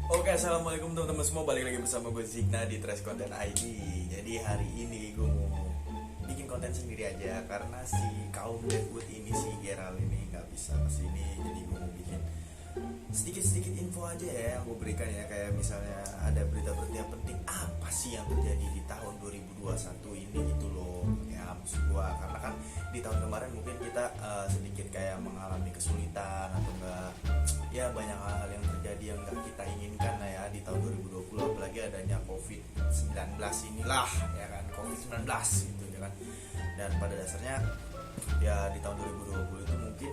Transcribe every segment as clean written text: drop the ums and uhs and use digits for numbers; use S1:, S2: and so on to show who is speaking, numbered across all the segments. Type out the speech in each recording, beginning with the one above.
S1: Oke, assalamualaikum teman-teman semua. Balik lagi bersama gue Zigna di Trash Content ID. Jadi hari ini gue mau bikin konten sendiri aja karena si kaum Deadwood ini, si Gerald ini nggak bisa kesini. Jadi gue mau bikin sedikit-sedikit info aja ya yang gue berikan ya. Kayak misalnya ada berita-berita yang penting apa sih yang terjadi di tahun 2021 ini gitu loh. Ya maksud gue, karena kan di tahun kemarin mungkin kita sedikit kayak mengalami kesulitan atau enggak, ya banyak hal-hal yang terjadi yang nggak kita inginkan lah ya di tahun 2020, apalagi adanya COVID-19 inilah ya kan, COVID-19 gitu ya kan. Dan pada dasarnya ya di tahun 2020 itu mungkin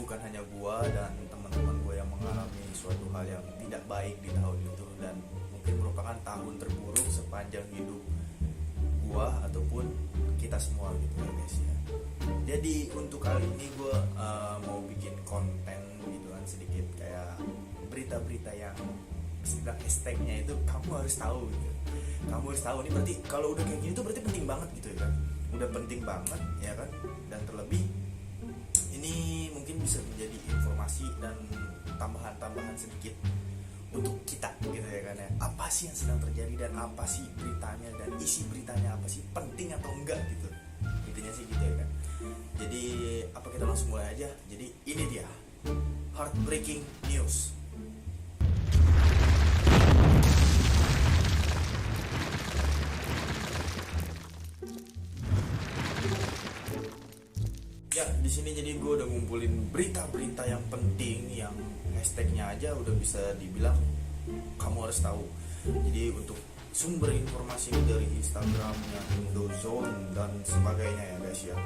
S1: bukan hanya gua dan teman-teman gua yang mengalami suatu hal yang tidak baik di tahun itu, dan mungkin merupakan tahun terburuk sepanjang hidup gua ataupun kita semua gitu ya guys ya. Jadi untuk kali ini gue mau bikin konten gitu kan, sedikit kayak berita-berita yang sedang hashtagnya itu kamu harus tahu gitu. Kamu harus tahu, ini berarti kalau udah kayak gini tuh berarti penting banget gitu ya kan. Udah penting banget ya kan. Dan terlebih ini mungkin bisa menjadi informasi dan tambahan-tambahan sedikit untuk kita gitu ya kan ya. Apa sih yang sedang terjadi dan apa sih beritanya dan isi beritanya apa sih, penting atau enggak gitu. Intinya sih gitu ya kan. Jadi apa, kita langsung mulai aja. Jadi ini dia heartbreaking news. Ya di sini jadi gue udah ngumpulin berita-berita yang penting yang hashtagnya aja udah bisa dibilang kamu harus tahu. Jadi untuk sumber informasi dari Instagramnya Indozone dan sebagainya ya guys ya.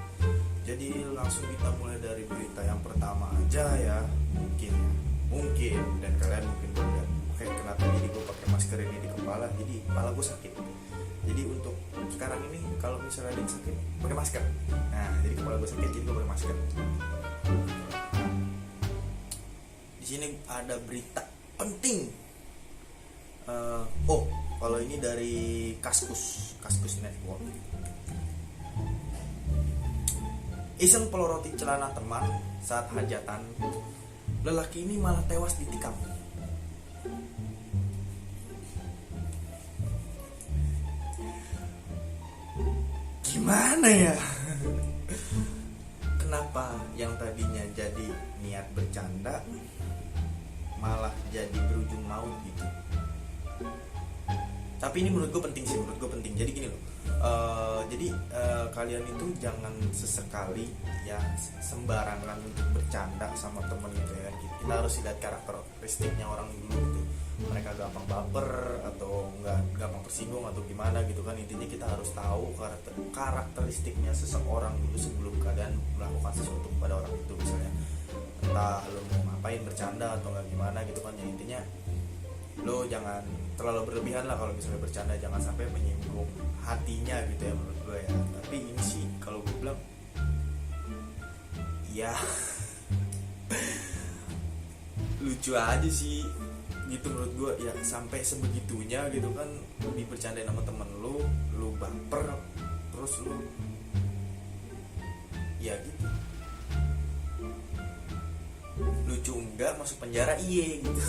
S1: Jadi langsung kita mulai dari berita yang pertama aja ya. Mungkin dan kalian mungkin lihat, oke kenapa jadi gue pakai masker ini di kepala, jadi kepala gue sakit. Jadi untuk sekarang ini kalau misalnya ada yang sakit pakai masker. Nah jadi kepala gue sakit jadi gue pakai masker. Di sini ada berita penting. Kalau ini dari Kaskus Network. Iseng peloroti celana teman saat hajatan, lelaki ini malah tewas ditikam. Gimana ya? Kenapa yang tadinya jadi niat bercanda malah jadi berujung maut gitu? Tapi ini menurut gue penting sih, Jadi gini loh, kalian itu jangan sesekali ya sembarangan untuk bercanda sama temen gitu ya. Kita harus lihat karakteristiknya orang dulu gitu. Mereka gampang baper atau enggak gampang tersinggung atau gimana gitu kan. Intinya kita harus tahu karakteristiknya seseorang dulu sebelum kalian melakukan sesuatu kepada orang itu. Misalnya entah lo mau ngapain, bercanda atau enggak gimana gitu kan. Ya intinya lo jangan terlalu berlebihan lah kalau misalnya bercanda, jangan sampai menyinggung hatinya gitu ya menurut gue ya. Tapi ini sih kalau gue bilang ya lucu aja sih gitu menurut gue ya, sampai sebegitunya gitu kan dibercandain sama temen lu baper terus lu ya gitu. Lucu enggak, masuk penjara iye gitu.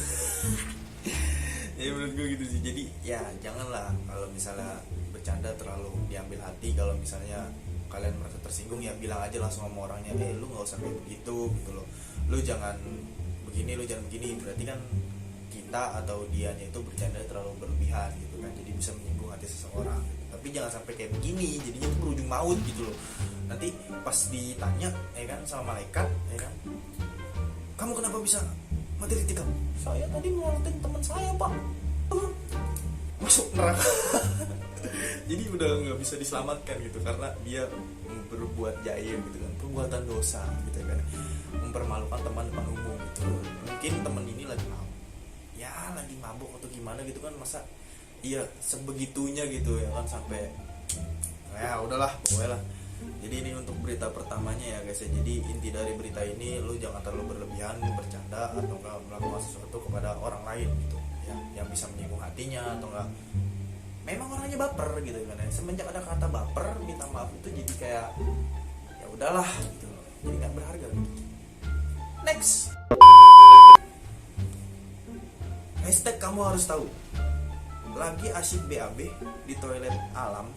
S1: Jadi menurut gue gitu sih. Jadi ya janganlah kalau misalnya bercanda terlalu diambil hati. Kalau misalnya kalian merasa tersinggung ya bilang aja langsung sama orangnya, lu nggak usah kayak begitu gitu loh, lu jangan begini, lu jangan begini. Berarti kan kita atau dianya itu bercanda terlalu berlebihan gitu kan, jadi bisa menyinggung hati seseorang gitu. Tapi jangan sampai kayak begini, jadinya tuh berujung maut gitu loh. Nanti pas ditanya ya kan sama malaikat ya kan, kamu kenapa bisa mati ditikam? Saya tadi ngelakuin teman saya pak, masuk neraka. Jadi udah nggak bisa diselamatkan gitu karena dia berbuat jahil gitu kan, perbuatan dosa gitu kan, mempermalukan teman depan umum gitu. Mungkin teman ini lagi mabuk atau gimana gitu kan, masa iya sebegitunya gitu ya kan, sampai ya udahlah pokoknya lah. Jadi ini untuk berita pertamanya ya guys ya. Jadi inti dari berita ini, lu jangan terlalu berlebihan bercanda atau enggak melakukan sesuatu kepada orang lain gitu ya, yang bisa menyinggung hatinya atau enggak memang orangnya baper gitu kan ya. Semenjak ada kata baper, minta maaf itu jadi kayak ya udahlah gitu, jadi nggak berharga gitu. Next. Hashtag kamu harus tahu. Lagi asyik BAB di toilet alam,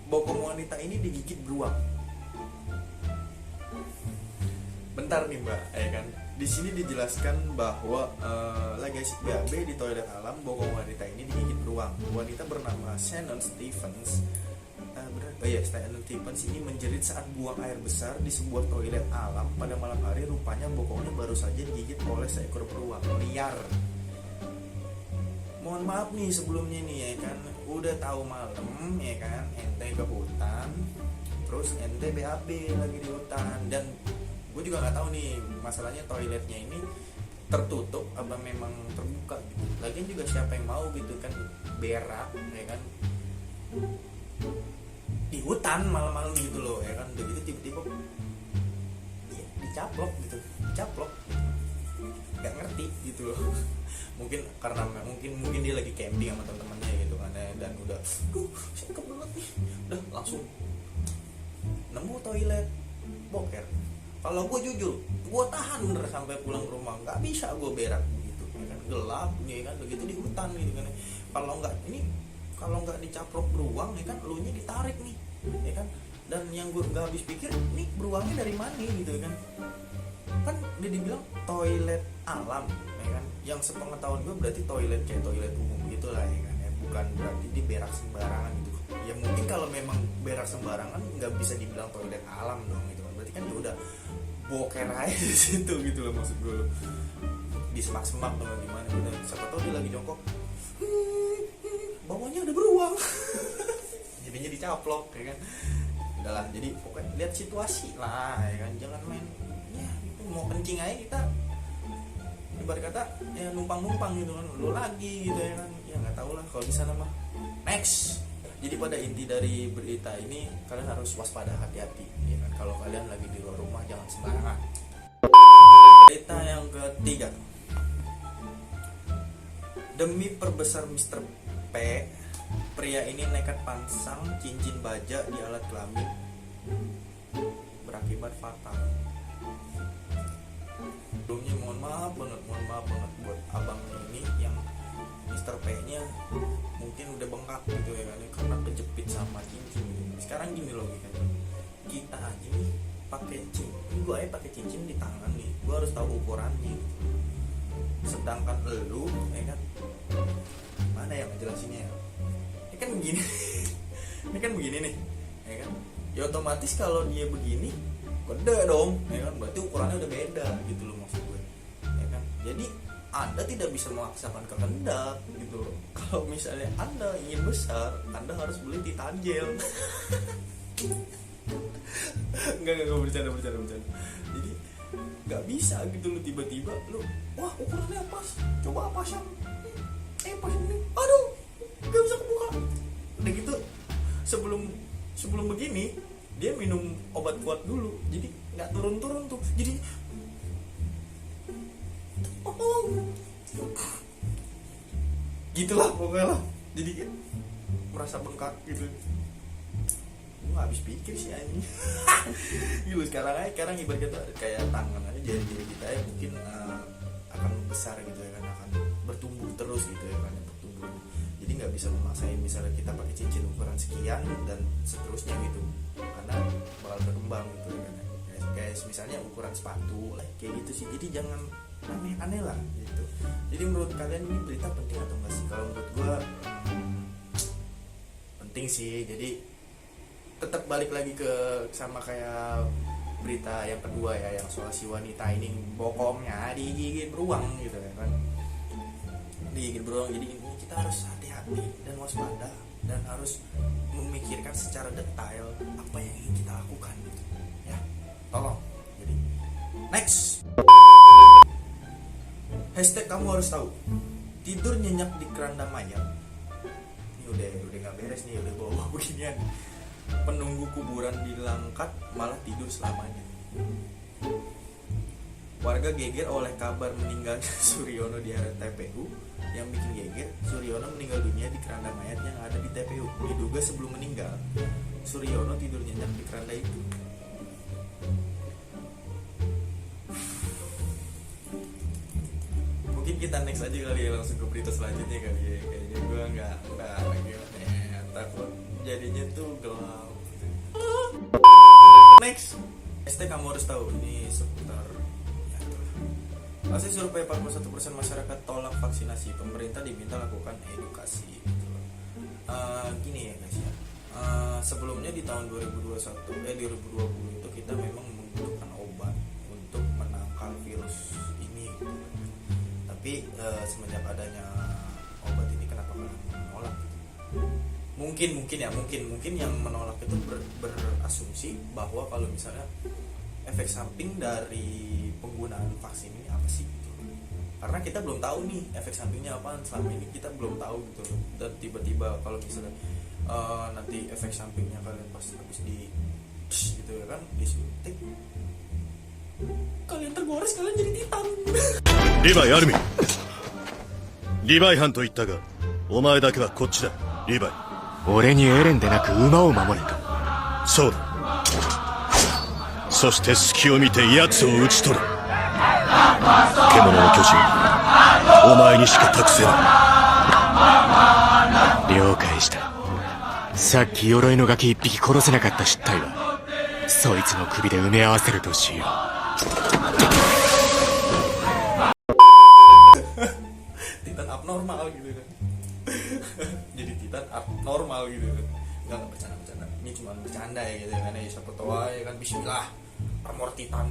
S1: bokong wanita ini digigit beruang. Bentar nih mbak, ya kan? Di sini dijelaskan bahwa lagi asyik BAB di toilet alam, bokong wanita ini digigit beruang. Wanita bernama Shannon Stevens. Shannon Stevens ini menjerit saat buang air besar di sebuah toilet alam pada malam hari. Rupanya bokongnya baru saja digigit oleh seekor beruang liar. Mohon maaf nih sebelumnya nih ya kan, udah tahu malam ya kan, ente ke hutan, terus ente BAB lagi di hutan, dan gue juga nggak tahu nih masalahnya toiletnya ini tertutup apa memang terbuka gitu. Lagian juga siapa yang mau gitu kan berak ya kan di hutan malam-malam gitu loh ya kan, udah gitu tiba-tiba ya, dicaplok gitu, nggak ngerti gitu loh. Mungkin karena mungkin dia lagi camping sama teman-temannya gitu kan ya, dan udah saya kebelet nih, udah langsung nemu toilet boker. Kalau gue jujur, gue tahan bener sampai pulang ke rumah, nggak bisa gue berak gitu ya kan, gelap ya kan, begitu di hutan gitu kan. Kalau nggak dicaplok beruang ya kan, elunya ditarik nih ya kan, dan yang gue nggak habis pikir nih beruangnya dari mana gitu kan dia dibilang toilet alam ya kan, yang sepengetahuan gue berarti toilet kayak toilet umum gitu lah ya kan ya, bukan berarti di berak sembarangan gitu ya. Mungkin kalau memang berak sembarangan nggak bisa dibilang toilet alam dong gitu kan, berarti kan ya udah boker aja di situ gitu loh, maksud gue di semak-semak atau gimana gitu. Siapa tahu dia lagi jongkok, bawahnya ada beruang. Jadinya dicaplok ya kan. Udahlah, jadi pokoknya lihat situasi lah ya kan, jangan main ya gitu, mau kencing aja kita ibarat kata ya numpang gitu kan, lu lagi gitu ya kan, ya nggak tahu lah kalau di sana mah. Next, jadi pada inti dari berita ini kalian harus waspada, hati-hati ya kan, kalau kalian lagi di luar rumah jangan sembarangan. Berita yang ketiga, demi perbesar Mr. P, pria ini nekat pasang cincin baja di alat kelamin, berakibat fatal. Sebelumnya mohon maaf banget buat abang ini yang Mr. P nya mungkin udah bengkak gitu ya kan, karena kejepit sama cincin gitu. Sekarang gini logikanya, kita aja nih pakai cincin, gue aja pakai cincin di tangan nih, gue harus tahu ukurannya gitu. Sedangkan elu ya kan, mana yang ngejelasinnya ya? Ini kan begini ini kan begini nih ya kan, ya otomatis kalau dia begini gede dong ya kan, berarti ukurannya udah beda gitu loh maksud gue ya kan. Jadi Anda tidak bisa memaksakan kehendak gitu loh. Kalau misalnya Anda ingin besar, Anda harus beli titanjel. Enggak bercanda. Jadi nggak bisa gitu loh, tiba-tiba lu wah ukurannya pas, coba pasang pas ini, aduh nggak bisa kebuka. Udah gitu sebelum begini dia minum obat kuat dulu, jadi nggak turun tuh, jadi gitulah pokoknya lah, jadi merasa bengkak gitu. Gue nggak habis pikir sih ini. Gitu sekarang ibarat kata kayak tangan aja, jari kita ya mungkin akan besar gitu ya kan, akan bertumbuh terus gitu ya kan, bertumbuh. Jadi nggak bisa memaksain misalnya kita pakai cincin ukuran sekian dan seterusnya gitu, karena bakal berkembang gitu ya kan. Kayak misalnya ukuran sepatu kayak gitu sih. Jadi jangan aneh-aneh lah gitu. Jadi menurut kalian ini berita penting atau enggak sih? Kalau menurut gue penting sih. Jadi tetap balik lagi ke sama kayak berita yang kedua ya, yang soal si wanita ini bokongnya digigit beruang gitu ya kan, digigit beruang. Jadi ini kita harus hati-hati dan waspada dan harus memikirkan secara detail apa yang ingin kita lakukan gitu ya, tolong. Jadi next, hashtag kamu harus tahu, tidur nyenyak di keranda mayat. Ini udah nggak beres nih, udah bawa beginian. Penunggu kuburan di Langkat malah tidur selamanya. Warga geger oleh kabar meninggalnya Suryono di area TPU. Yang bikin geger, Suryono meninggal dunia di keranda mayat yang ada di TPU. Diduga sebelum meninggal, Suryono tidur nyenyak di keranda itu. Mungkin kita kita next aja kali ya, langsung ke berita selanjutnya kali ya. Kayaknya gue nggak gimana ya, takut jadinya tuh gelap. Next, kamu harus tahu ini seputar ya itulah. Hasil survei 41% masyarakat tolak vaksinasi, pemerintah diminta lakukan edukasi. Gitu loh. Gini ya guys ya. Sebelumnya di tahun 2020 itu kita memang membutuhkan obat untuk menangkal virus ini. Gitu. Tapi semenjak adanya obat ini kenapa kalian menolak? Mungkin yang menolak itu berasumsi bahwa kalau misalnya efek samping dari penggunaan vaksin ini apa sih gitu. Karena kita belum tahu nih efek sampingnya apa, selama ini kita belum tahu gitu. Dan tiba-tiba kalau misalnya nanti efek sampingnya kalian pas habis di gitu ya kan, disuntik kalian tergores, kalian jadi titan.
S2: リヴァイアルミンリヴァイ班と言ったがお前だけはこっちだリヴァイ
S3: 俺にエレンでなく馬を守れと。
S2: そうだそして隙を見て奴を討ち取れ獣の巨人お前にしか託せない
S3: 了解した。さっき鎧のガキ一匹殺せなかった失態はそいつの首で埋め合わせるとしよう。
S1: Titan abnormal gitu kan. Jadi Titan abnormal gitu kan. Enggak bercanda. Ini cuma bercanda ya gitu kan. Ya siapa tahu ya kan, bismillah armor Titan.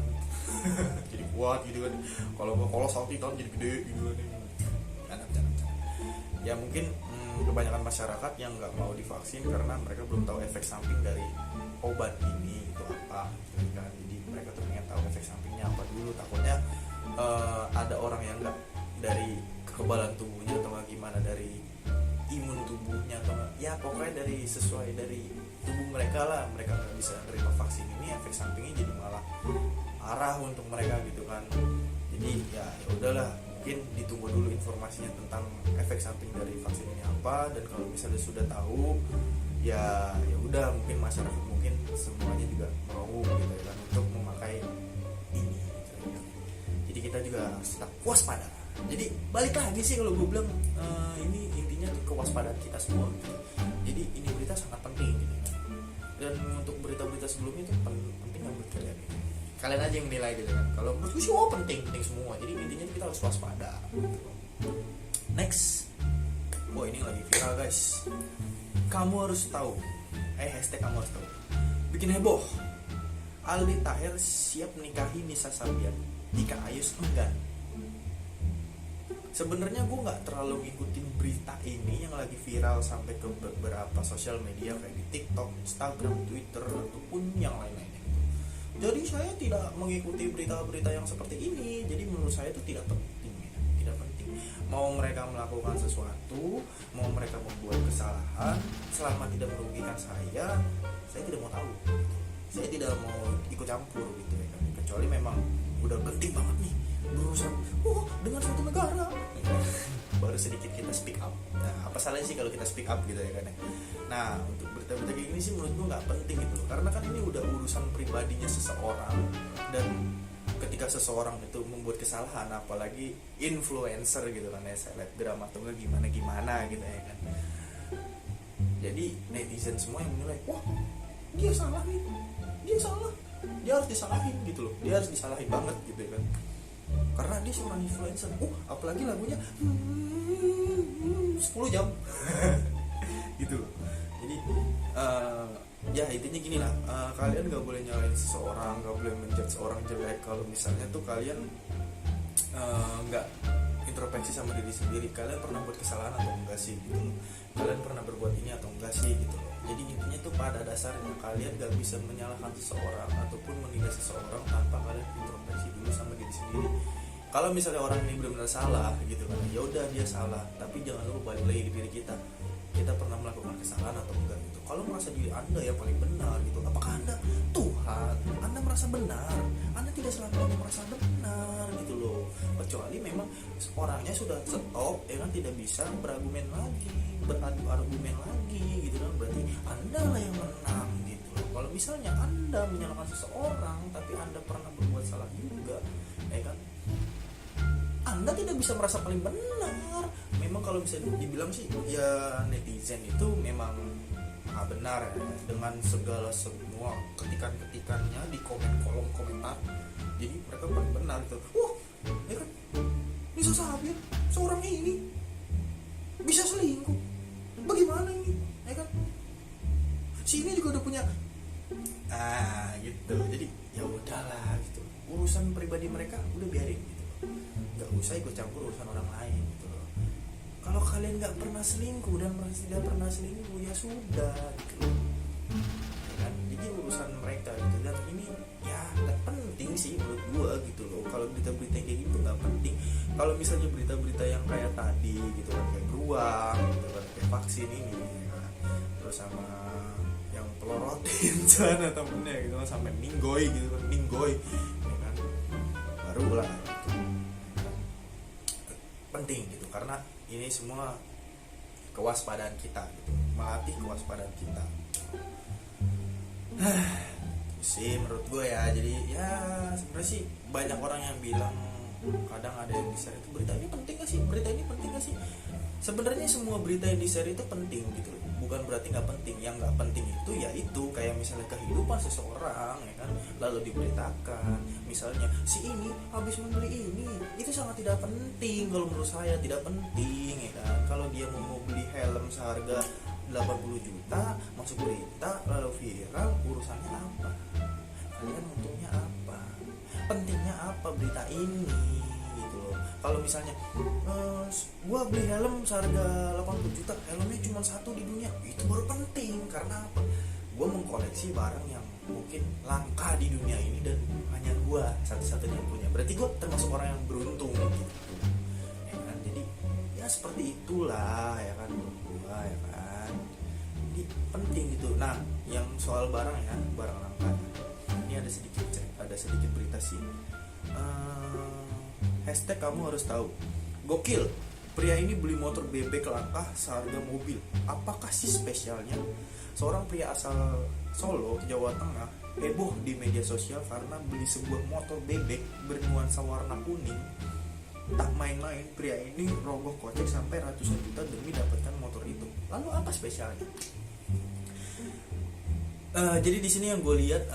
S1: Jadi kuat gitu kan. Kalau kolosal Titan jadi gede gitu kan. Bercanda. Ya mungkin kebanyakan masyarakat yang nggak mau divaksin karena mereka belum tahu efek samping dari obat ini itu apa gitu kan. Jadi mereka tuh pengen tahu efek sampingnya apa dulu, takutnya ada orang yang nggak dari kekebalan tubuhnya atau nggak gimana, dari imun tubuhnya atau nggak, ya pokoknya dari sesuai dari tubuh mereka lah, mereka nggak bisa terima vaksin ini, efek sampingnya jadi malah parah untuk mereka gitu kan. Jadi ya udahlah, mungkin ditunggu dulu informasinya tentang efek samping dari vaksin ini apa, dan kalau misalnya sudah tahu ya udah, mungkin masyarakat mungkin semuanya juga mau gitu ya kan untuk memakai ini gitu ya. Jadi kita juga harus tetap waspada. Jadi balik lagi sih kalau gue bilang ini intinya tuh kewaspadaan kita semua gitu. Jadi ini berita sangat penting gitu kan. Dan untuk berita-berita sebelumnya itu penting nggak buat kalian gitu. Kalian aja yang nilai gitu kan. Kalau menurut gue sih penting semua. Jadi intinya kita harus waspada gitu. Next, ini lagi viral guys. Kamu harus tahu. Hashtag kamu harus tahu. Bikin heboh. Aldi Taher siap menikahi Nisa Sabian jika Ayus enggan. Sebenarnya gue nggak terlalu ngikutin berita ini yang lagi viral sampai ke beberapa sosial media kayak di TikTok, Instagram, Twitter ataupun yang lain-lainnya gitu. Jadi saya tidak mengikuti berita-berita yang seperti ini. Jadi menurut saya itu tidak penting ya. Tidak penting. Mau mereka melakukan sesuatu, mau mereka membuat kesalahan, selama tidak merugikan saya tidak mau tahu. Saya tidak mau ikut campur gitu ya kan. Kecuali memang udah penting banget nih berurusan dengan suatu negara, baru sedikit kita speak up. Nah, apa salahnya sih kalau kita speak up gitu ya kan. Nah, untuk berita-berita kayak gini sih menurut gue nggak penting gitu loh, karena kan ini udah urusan pribadinya seseorang, dan ketika seseorang itu membuat kesalahan, apalagi influencer gitu kan ya, selebgram atau gimana gitu ya kan. Jadi netizen semua yang menilai, wah dia salah nih, dia harus disalahin gitu loh, dia harus disalahin banget gitu ya kan. Karena dia seorang influencer, apalagi lagunya 10 jam gitu. Jadi ya intinya gini lah, kalian gak boleh nyalain seseorang, gak boleh menjudge seorang jelek kalau misalnya tuh kalian gak introspeksi sama diri sendiri. Kalian pernah buat kesalahan atau enggak sih gitu loh, kalian pernah berbuat ini atau enggak sih gitu loh. Jadi intinya tuh pada dasarnya kalian gak bisa menyalahkan seseorang ataupun menilai seseorang tanpa kalian introspeksi dulu sama diri sendiri. Kalau misalnya orang ini benar-benar salah gitu kan, ya udah dia salah, tapi jangan lupa balik lagi ke diri kita pernah melakukan kesalahan atau enggak gitu. Kalau merasa diri Anda yang paling benar gitu, apakah Anda Tuhan? Anda merasa benar, Anda tidak selamanya merasa benar gitu loh. Kecuali memang orangnya sudah stop ya kan, tidak bisa berargumen lagi, beradu argumen lagi gitu kan, berarti Anda lah yang menang gitu loh. Kalau misalnya Anda menyalahkan seseorang tapi Anda pernah berbuat salah juga ya kan, Anda Anda tidak bisa merasa paling benar. Memang kalau bisa dibilang sih ya netizen itu memang benar ya, dengan segala semua ketikan-ketikannya di kolom komentar. Jadi mereka paling benar gitu. Wah, ya kan? Bisa Sabir, seorang ini bisa selingkuh. Bagaimana ini? Ya kan? Si ini juga udah punya gitu. Jadi ya udahlah gitu. Urusan pribadi mereka udah biarin gitu. Gak usah ikut campur urusan orang lain gitu. Kalau kalian nggak pernah selingkuh dan masih tidak pernah selingkuh ya sudah gitu. Ya kan? Jadi urusan mereka gitu. Dan ini ya nggak penting sih menurut gua gitu loh. Kalau berita-berita kayak gitu nggak penting. Kalau misalnya berita-berita yang kayak tadi gitu kan, kayak beruang gitu kan, kayak vaksin ini ya kan? Terus sama yang pelorotin sana temennya gitu kan, sampai ninggoy gitu kan, ninggoy ya kan, baru lah gitu. Penting gitu karena ini semua kewaspadaan kita gitu, melatih kewaspadaan kita. Sih menurut gue ya. Jadi ya sebenarnya sih banyak orang yang bilang, kadang ada yang di-share itu berita ini penting gak sih, berita ini penting gak sih. Sebenarnya semua berita yang di-share itu penting gitu, bukan berarti nggak penting. Yang nggak penting itu ya itu kayak misalnya kehidupan seseorang ya kan, lalu diberitakan. Misalnya si ini habis membeli ini, itu sangat tidak penting kalau menurut saya, tidak penting ya kan. Kalau dia mau beli helm seharga 80 juta masuk berita lalu viral, urusannya apa? Kalian untungnya apa? Pentingnya apa berita ini gitu loh. Kalau misalnya gua beli helm seharga 80 juta, helmnya cuma satu di dunia, itu baru penting. Karena apa? Gua mengkoleksi barang yang mungkin langka di dunia ini dan hanya gua satu-satunya yang punya. Berarti gua termasuk orang yang beruntung gitu ya kan. Jadi ya seperti itulah ya kan menurut gua ya kan. Jadi penting gitu. Nah yang soal barang ya, barang langka, ini ada sedikit berita sih. Hashtag kamu harus tahu. Gokil, pria ini beli motor bebek langka seharga mobil. Apakah sih spesialnya? Seorang pria asal Solo, Jawa Tengah, heboh di media sosial karena beli sebuah motor bebek bernuansa warna kuning. Tak main-main, pria ini rogoh kocek sampai ratusan juta demi dapatkan motor itu. Lalu apa spesialnya? Jadi di sini yang gue lihat,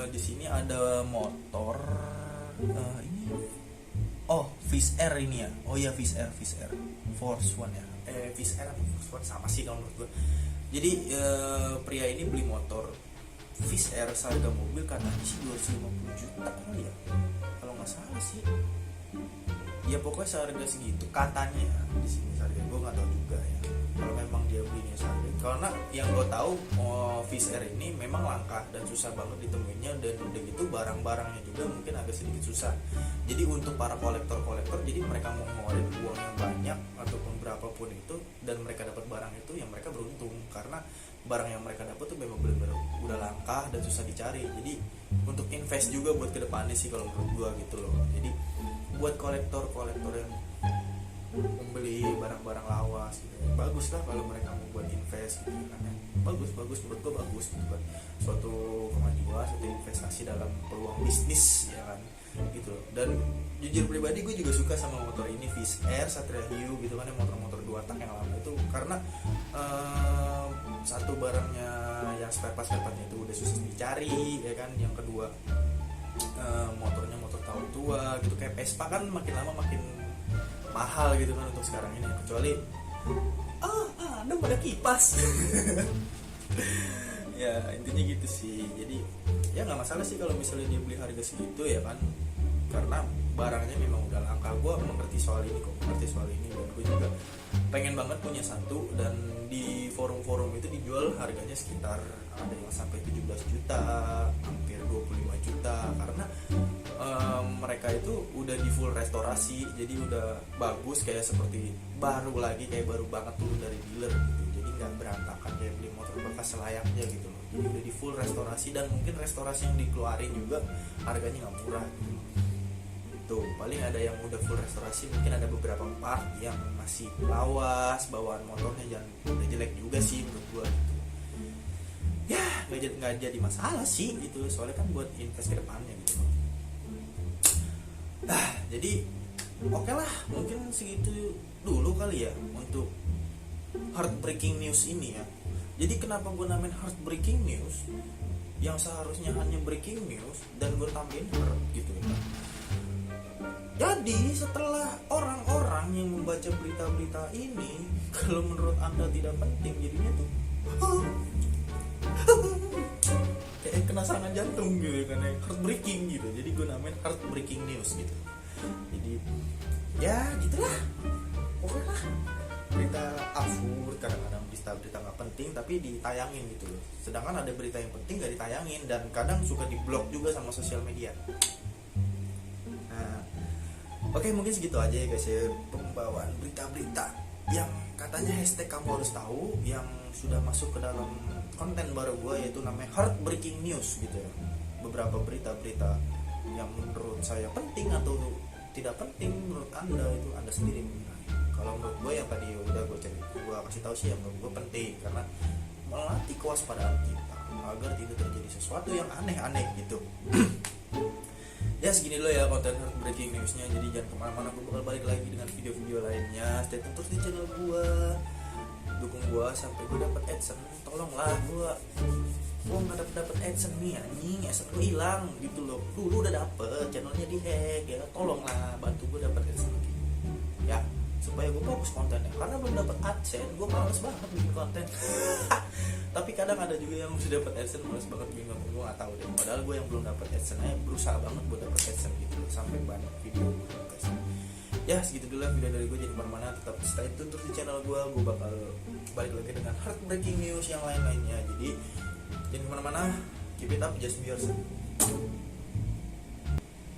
S1: di sini ada motor ini. Oh, Fish Air ini ya. Oh iya, Fish Air Force One ya. Fish Air Force One sama sih kalau menurut gue. Jadi pria ini beli motor Fish Air seharga mobil katanya sih 250 juta kali ya. Kalau nggak salah sih. Ya pokoknya seharga segitu katanya ya. Di sini seharga gue nggak tahu juga ya. Kalau memang dia belinya seharga, karena yang gue tahu Fish Air ini memang langka dan susah banget ditemuinya, dan udah gitu barang-barangnya juga mungkin agak sedikit susah. Jadi untuk para kolektor, jadi mereka mau ngeluarin uang yang banyak ataupun berapapun itu dan mereka dapat barang itu, yang mereka beruntung karena barang yang mereka dapat tuh memang benar-benar udah langka dan susah dicari. Jadi untuk invest juga buat kedepannya sih kalau menurut gue gitu loh. Jadi buat kolektor yang membeli barang-barang lawas gitu, bagus lah kalau mereka mau buat invest gitu kan ya. Bagus menurut gue, bagus gitu kan, suatu kemajuan, suatu investasi dalam peluang bisnis ya kan gitu. Dan jujur pribadi gue juga suka sama motor ini, Fish Air Satria Hiu gitu kan ya, motor-motor 2 tak yang lama itu, karena satu barangnya yang spare partnya itu udah susah dicari ya kan. Yang kedua motornya motor tahun tua gitu, kayak Vespa kan makin lama makin mahal gitu kan untuk sekarang ini, kecuali ada pada kipas. Ya intinya gitu sih. Jadi ya nggak masalah sih kalau misalnya dia beli harga segitu ya kan, karena barangnya memang udah langka. Gue mengerti soal ini dan gue juga pengen banget punya satu. Dan di forum-forum itu dijual harganya sekitar ada yang sampai 17 juta, hampir 25 juta, karena mereka itu udah di full restorasi, jadi udah bagus kayak seperti baru lagi, kayak baru banget dulu dari dealer gitu. Jadi nggak berantakan kayak beli motor bekas selayaknya gitu loh. Jadi udah di full restorasi, dan mungkin restorasi yang dikeluarin juga harganya nggak murah gitu. Tuh paling ada yang udah full restorasi, mungkin ada beberapa part yang masih lawas, bawaan motornya jangan udah jelek juga sih menurut gua gitu. Ya nggak jadi masalah sih gitu, soalnya kan buat invest ke depannya gitu. Jadi Oke lah, mungkin segitu dulu kali ya untuk heartbreaking news ini ya. Jadi kenapa gue namain heartbreaking news yang seharusnya hanya breaking news dan gue tambahin heart gitu ya. Jadi setelah orang-orang yang membaca berita-berita ini, kalau menurut anda tidak penting, jadinya tuh kayak kena serangan jantung gitu kan, heartbreaking gitu. Jadi gue namain heartbreaking news gitu. Jadi ya gitulah, pokoknya lah, berita absurd, kadang-kadang berita nggak penting tapi ditayangin gitu loh. Sedangkan ada berita yang penting nggak ditayangin dan kadang suka diblok juga sama sosial media. Nah, oke, mungkin segitu aja ya guys ya, pembawaan berita-berita yang katanya hashtag kamu harus tahu, yang sudah masuk ke dalam konten baru gue, yaitu namanya heartbreaking news gitu ya. Beberapa berita-berita yang menurut saya penting atau tidak penting menurut anda, itu anda sendiri menilai. Kalau menurut gue yang tadi udah gue kasih tahu sih, yang menurut gue penting karena melatih kewaspadaan kita agar tidak terjadi sesuatu yang aneh-aneh gitu. Ya segini dulu ya konten breaking newsnya. Jadi jangan kemana-mana, gue bakal balik lagi dengan video-video lainnya. Stay tune terus di channel gue, dukung gue sampai gue dapat AdSense. Tolonglah gue nggak dapet AdSense nih anjing, AdSense gue hilang gitu loh. Dulu udah dapet, channelnya dihack ya. Tolonglah bantu gue dapat AdSense lagi ya, supaya gue fokus kontennya. Karena belum dapat AdSense, gue males banget bikin konten. Tapi kadang ada juga yang sudah dapat AdSense males banget bikin konten, gue nggak tahu deh. Padahal gue yang belum dapat AdSense aja berusaha banget buat dapat AdSense gitu loh, sampai banyak video gitu guys. Ya segitu dulu lah video dari gue, jadi kemana-mana tetap stay tune terus di channel gue bakal balik lagi dengan heartbreaking news yang lain-lainnya. Jadi jangan kemana-mana, keep it up, just be yourself.